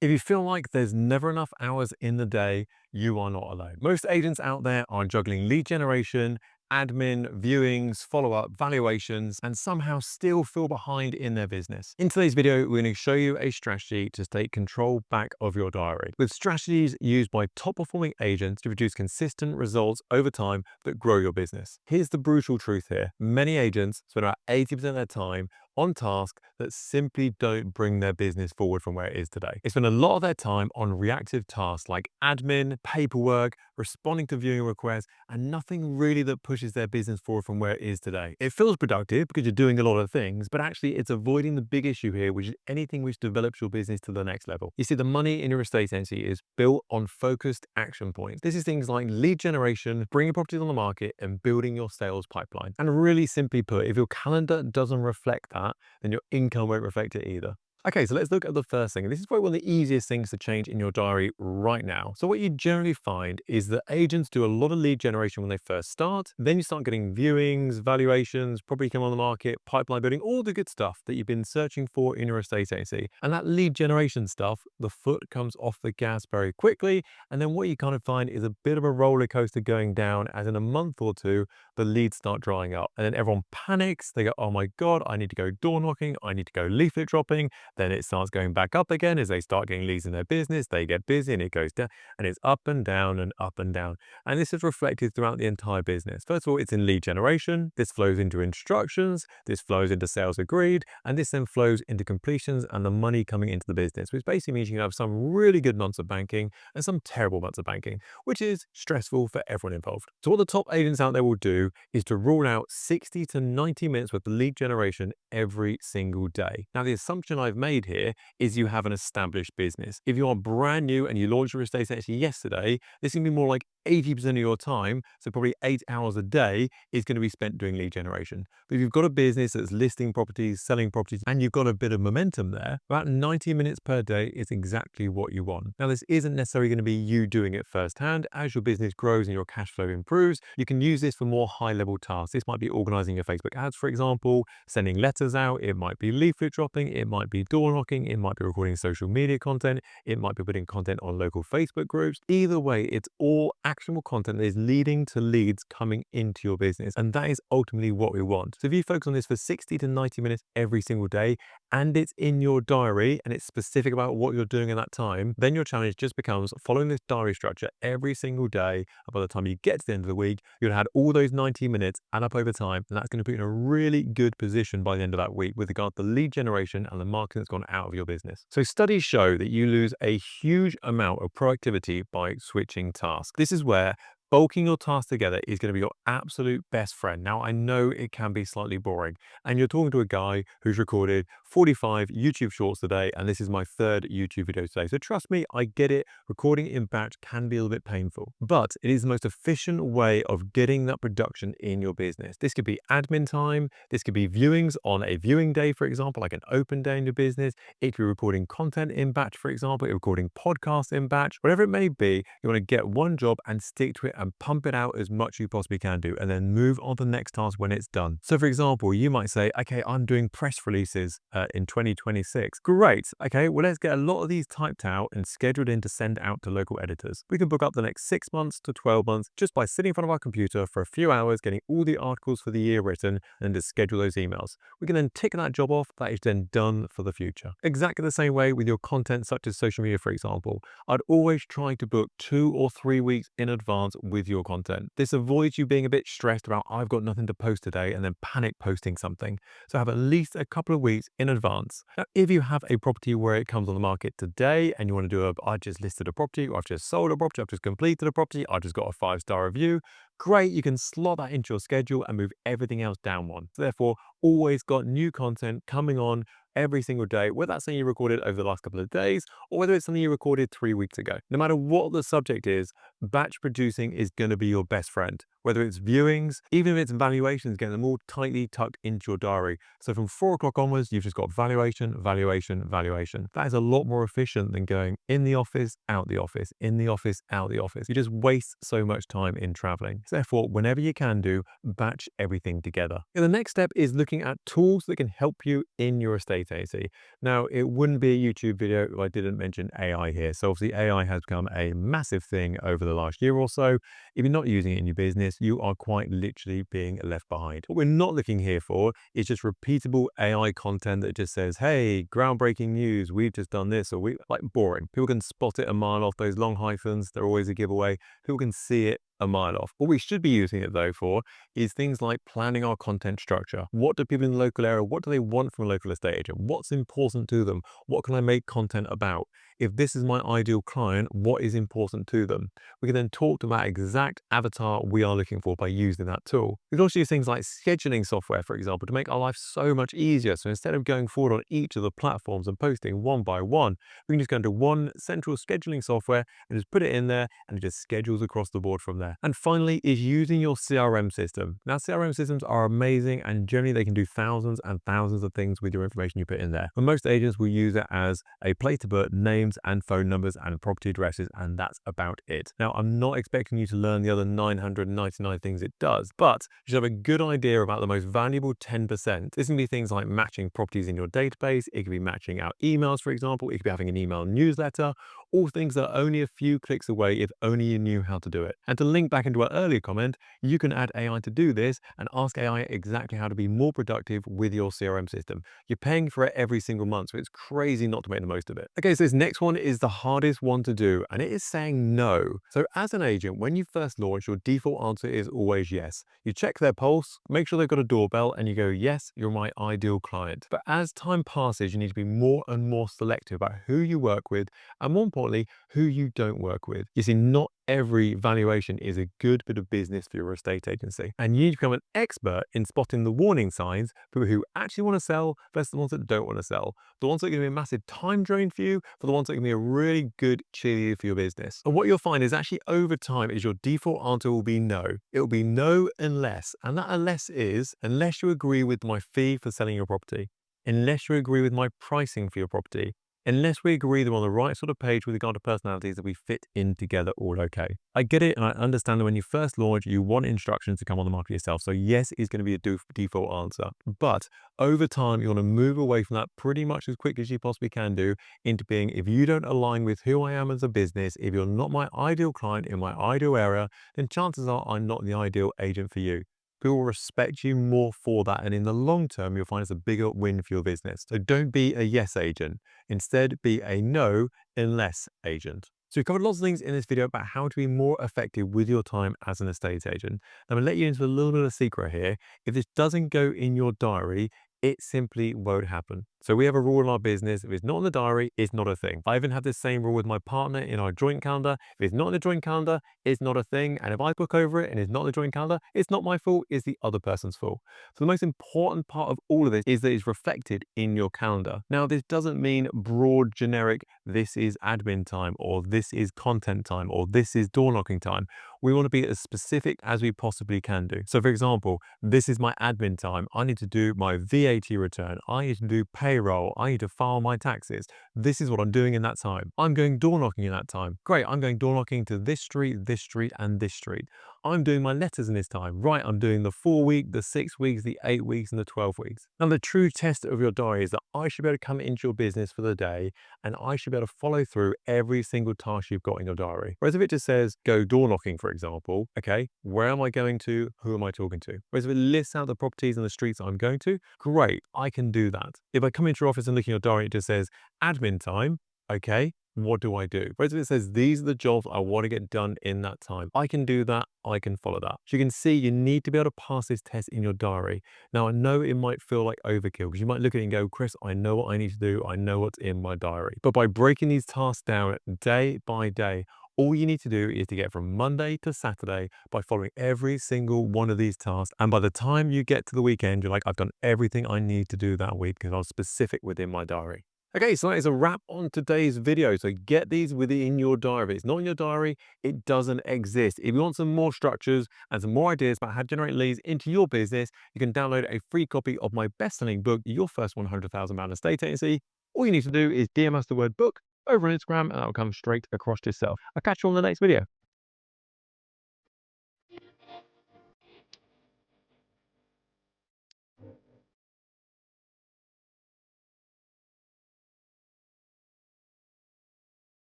If you feel like there's never enough hours in the day, you are not alone. Most agents out there are juggling lead generation, admin, viewings, follow-up, valuations, and somehow still feel behind in their business. In today's video, we're going to show you a strategy to take control back of your diary, with strategies used by top-performing agents to produce consistent results over time that grow your business. Here's the brutal truth here. Many agents spend about 80% of their time on tasks that simply don't bring their business forward from where it is today. They spend a lot of their time on reactive tasks like admin, paperwork, responding to viewing requests, and nothing really that pushes their business forward from where it is today. It feels productive because you're doing a lot of things, but actually it's avoiding the big issue here, which is anything which develops your business to the next level. You see, the money in your estate agency is built on focused action points. This is things like lead generation, bringing properties on the market, and building your sales pipeline. And really simply put, if your calendar doesn't reflect that, then your income won't reflect it either. Okay, so let's look at the first thing. This is probably one of the easiest things to change in your diary right now. So what you generally find is that agents do a lot of lead generation when they first start. Then you start getting viewings, valuations, property come on the market, pipeline building, all the good stuff that you've been searching for in your estate agency. And that lead generation stuff, the foot comes off the gas very quickly. And then what you kind of find is a bit of a roller coaster going down, as in a month or two, the leads start drying up. And then everyone panics. They go, oh my God, I need to go door knocking. I need to go leaflet dropping. Then it starts going back up again as they start getting leads in their business. They get busy and it goes down, and it's up and down and up and down. And this is reflected throughout the entire business. First of all, it's in lead generation. This flows into instructions. This flows into sales agreed. And this then flows into completions and the money coming into the business, which basically means you have some really good months of banking and some terrible months of banking, which is stressful for everyone involved. So what the top agents out there will do is to rule out 60 to 90 minutes worth of lead generation every single day. Now, the assumption I've made here is you have an established business. If you are brand new and you launched your estate agency yesterday, this is going to be more like 80% of your time, so probably 8 hours a day is going to be spent doing lead generation. But if you've got a business that's listing properties, selling properties, and you've got a bit of momentum there, about 90 minutes per day is exactly what you want. Now, this isn't necessarily going to be you doing it firsthand. As your business grows and your cash flow improves, you can use this for more high-level tasks. This might be organizing your Facebook ads, for example, sending letters out. It might be leaflet dropping. It might be door knocking. It might be recording social media content. It might be putting content on local Facebook groups. Either way, it's all actionable content that is leading to leads coming into your business. And that is ultimately what we want. So if you focus on this for 60 to 90 minutes every single day, and it's in your diary and it's specific about what you're doing in that time, then your challenge just becomes following this diary structure every single day. And by the time you get to the end of the week, you'll have had all those 90 minutes add up over time. And that's going to put you in a really good position by the end of that week with regard to lead generation and the marketing that's gone out of your business. So studies show that you lose a huge amount of productivity by switching tasks. This is where bulking your tasks together is going to be your absolute best friend. Now, I know it can be slightly boring, and you're talking to a guy who's recorded 45 YouTube shorts today, and this is my third YouTube video today. So trust me, I get it. Recording in batch can be a little bit painful, but it is the most efficient way of getting that production in your business. This could be admin time. This could be viewings on a viewing day, for example, like an open day in your business. It could be recording content in batch, for example, recording podcasts in batch, whatever it may be. You want to get one job and stick to it and pump it out as much as you possibly can do, and then move on to the next task when it's done. So for example, you might say, okay, I'm doing press releases in 2026. Great. Okay, well, let's get a lot of these typed out and scheduled in to send out to local editors. We can book up the next 6 months to 12 months just by sitting in front of our computer for a few hours, getting all the articles for the year written, and just schedule those emails. We can then tick that job off. That is then done for the future. Exactly the same way with your content, such as social media, for example. I'd always try to book 2 or 3 weeks in advance with your content. This avoids you being a bit stressed about, I've got nothing to post today, and then panic posting something. So have at least a couple of weeks in advance. Now, if you have a property where it comes on the market today and you want to do I just listed a property, or I've just sold a property, I've just completed a property, I just got a 5-star review, great, you can slot that into your schedule and move everything else down one. So therefore, always got new content coming on every single day, whether that's something you recorded over the last couple of days or whether it's something you recorded 3 weeks ago. No matter what the subject is, batch producing is going to be your best friend. whether it's viewings, even if it's valuations, get them all tightly tucked into your diary. So from 4 o'clock onwards, you've just got valuation, valuation, valuation. That is a lot more efficient than going in the office, out the office, in the office, out the office. You just waste so much time in traveling. So therefore, whenever you can do, batch everything together. And the next step is looking at tools that can help you in your estate agency. Now, it wouldn't be a YouTube video if I didn't mention AI here. So obviously AI has become a massive thing over the last year or so. If you're not using it in your business, you are quite literally being left behind. What we're not looking here for is just repeatable AI content that just says, hey, groundbreaking news, we've just done this, or we like boring. People can spot it a mile off. Those long hyphens, they're always a giveaway. People can see it a mile off. What we should be using it though for is things like planning our content structure. What do people in the local area, what do they want from a local estate agent? What's important to them? What can I make content about? If this is my ideal client, what is important to them? We can then talk to that exact avatar we are looking for by using that tool. We can also use things like scheduling software, for example, to make our life so much easier. So instead of going forward on each of the platforms and posting one by one, we can just go into one central scheduling software and just put it in there, and it just schedules across the board from there. And finally is using your CRM system. Now, CRM systems are amazing, and generally they can do thousands and thousands of things with your information you put in there. But most agents will use it as a place to put names and phone numbers and property addresses, and that's about it. Now, I'm not expecting you to learn the other 999 things it does, but you should have a good idea about the most valuable 10%. This can be things like matching properties in your database. It could be matching out emails, for example. It could be having an email newsletter, all things that are only a few clicks away if only you knew how to do it. And to link back into our earlier comment, you can add AI to do this and ask AI exactly how to be more productive with your CRM system. You're paying for it every single month, so it's crazy not to make the most of it. Okay, so this next one is the hardest one to do, and it is saying no. So as an agent, when you first launch, your default answer is always yes. You check their pulse, make sure they've got a doorbell, and you go, yes, you're my ideal client. But as time passes, you need to be more and more selective about who you work with, and more importantly, who you don't work with. You see, not every valuation is a good bit of business for your estate agency. And you need to become an expert in spotting the warning signs for people who actually want to sell versus the ones that don't want to sell. The ones that are going to be a massive time drain for you, for the ones that are going to be a really good cheerleader for your business. And what you'll find is actually over time is your default answer will be no. It will be no unless. And that unless is unless you agree with my fee for selling your property, unless you agree with my pricing for your property, unless we agree that we're on the right sort of page with regard to personalities that we fit in together all okay. I get it, and I understand that when you first launch, you want instructions to come on the market yourself. So yes, it's going to be a default answer. But over time, you want to move away from that pretty much as quick as you possibly can do into being, if you don't align with who I am as a business, if you're not my ideal client in my ideal area, then chances are I'm not the ideal agent for you. People will respect you more for that. And in the long term, you'll find it's a bigger win for your business. So don't be a yes agent. Instead, be a no unless agent. So we've covered lots of things in this video about how to be more effective with your time as an estate agent. I'm going to let you into a little bit of a secret here. If this doesn't go in your diary, it simply won't happen. So we have a rule in our business: if it's not in the diary, it's not a thing. I even have the same rule with my partner in our joint calendar. If it's not in the joint calendar, it's not a thing. And if I book over it and it's not in the joint calendar, it's not my fault, it's the other person's fault. So the most important part of all of this is that it's reflected in your calendar. Now, this doesn't mean broad, generic, this is admin time, or this is content time, or this is door knocking time. We want to be as specific as we possibly can do. So for example, this is my admin time. I need to do my VAT return. I need to do payroll. I need to file my taxes. This is what I'm doing in that time. I'm going door knocking in that time. Great, I'm going door knocking to this street, and this street. I'm doing my letters in this time. Right, I'm doing the 4 week, the 6 weeks, the 8 weeks, and the 12 weeks. Now, the true test of your diary is that I should be able to come into your business for the day, and I should be able to follow through every single task you've got in your diary. Whereas if it just says go door knocking, for example, okay, where am I going to? Who am I talking to? Whereas if it lists out the properties and the streets I'm going to, great, I can do that. If I come into your office and look in your diary, it just says admin time, okay, what do I do? Whereas if it says these are the jobs I want to get done in that time, I can do that, I can follow that. So you can see you need to be able to pass this test in your diary. Now, I know it might feel like overkill because you might look at it and go, Chris, I know what I need to do. I know what's in my diary. But by breaking these tasks down day by day, all you need to do is to get from Monday to Saturday by following every single one of these tasks. And by the time you get to the weekend, you're like, I've done everything I need to do that week because I was specific within my diary. Okay, so that is a wrap on today's video. So get these within your diary. If it's not in your diary, it doesn't exist. If you want some more structures and some more ideas about how to generate leads into your business, you can download a free copy of my best-selling book, Your First £100,000 Estate Agency. All you need to do is DM us the word book over on Instagram and that will come straight across to yourself. I'll catch you on the next video.